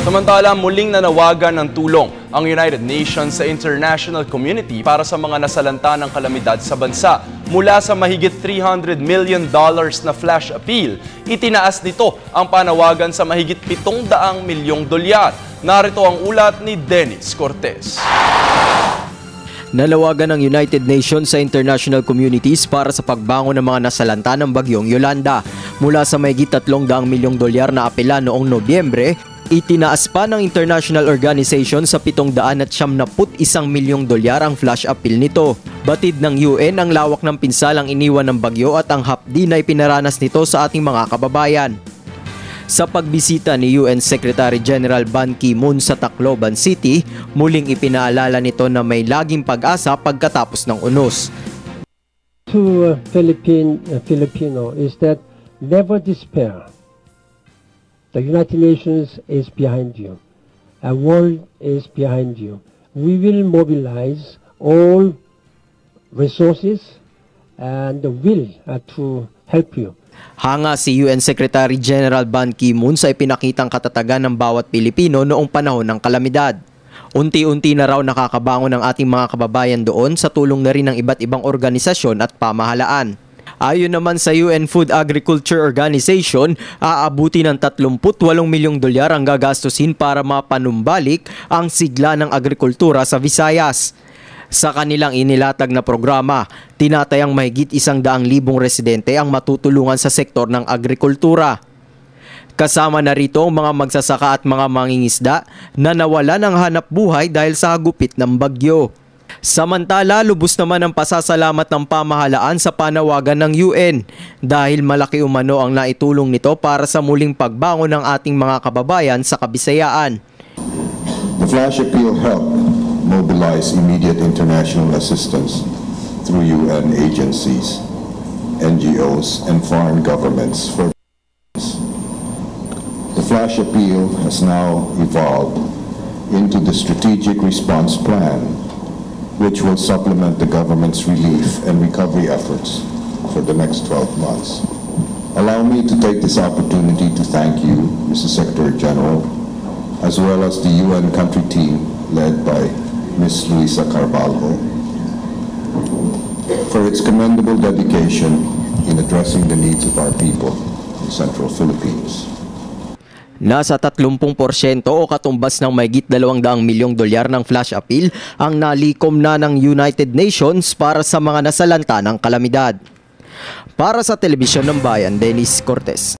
Samantala, muling nanawagan ng tulong ang United Nations sa international community para sa mga nasalanta ng kalamidad sa bansa. Mula sa mahigit $300 million na flash appeal, itinaas nito ang panawagan sa mahigit $700 milyong. Narito ang ulat ni Dennis Cortez. Nalawagan ng United Nations sa international communities para sa pagbangon ng mga nasalanta ng bagyong Yolanda. Mula sa mahigit $300 milyong na apela noong Nobyembre, itinaas pa ng international organization sa $771 milyong ang flash appeal nito. Batid ng UN ang lawak ng pinsalang iniwan ng bagyo at ang hapdi na ipinaranas nito sa ating mga kababayan. Sa pagbisita ni UN Secretary General Ban Ki-moon sa Tacloban City, muling ipinaalala nito na may laging pag-asa pagkatapos ng unos. To Filipino is that never despair. The United Nations is behind you. Our world is behind you. We will mobilize all resources and the will to help you. Hanga si UN Secretary General Ban Ki-moon sa ipinakitang katatagan ng bawat Pilipino noong panahon ng kalamidad. Unti-unti na raw nakakabangon ang ating mga kababayan doon sa tulong na rin ng iba't ibang organisasyon at pamahalaan. Ayon naman sa UN Food Agriculture Organization, aabuti ng $38 milyong ang gagastusin para mapanumbalik ang sigla ng agrikultura sa Visayas. Sa kanilang inilatag na programa, tinatayang mahigit 100,000 residente ang matutulungan sa sektor ng agrikultura. Kasama na rito ang mga magsasaka at mga mangingisda na nawala ng hanap buhay dahil sa hagupit ng bagyo. Samantala, lubos naman ang pasasalamat ng pamahalaan sa panawagan ng UN dahil malaki umano ang naitulong nito para sa muling pagbangon ng ating mga kababayan sa Kabisayaan. The flash appeal helped mobilize immediate international assistance through UN agencies, NGOs, and foreign governments. The flash appeal has now evolved into the Strategic Response Plan, which will supplement the government's relief and recovery efforts for the next 12 months. Allow me to take this opportunity to thank you, Mr. Secretary General, as well as the UN country team led by Ms. Luisa Carvalho, for its commendable dedication in addressing the needs of our people in Central Philippines. Nasa 30% o katumbas ng mahigit $200 milyong ng flash appeal ang nalikom na ng United Nations para sa mga nasalanta ng kalamidad. Para sa Telebisyon ng Bayan, Dennis Cortez.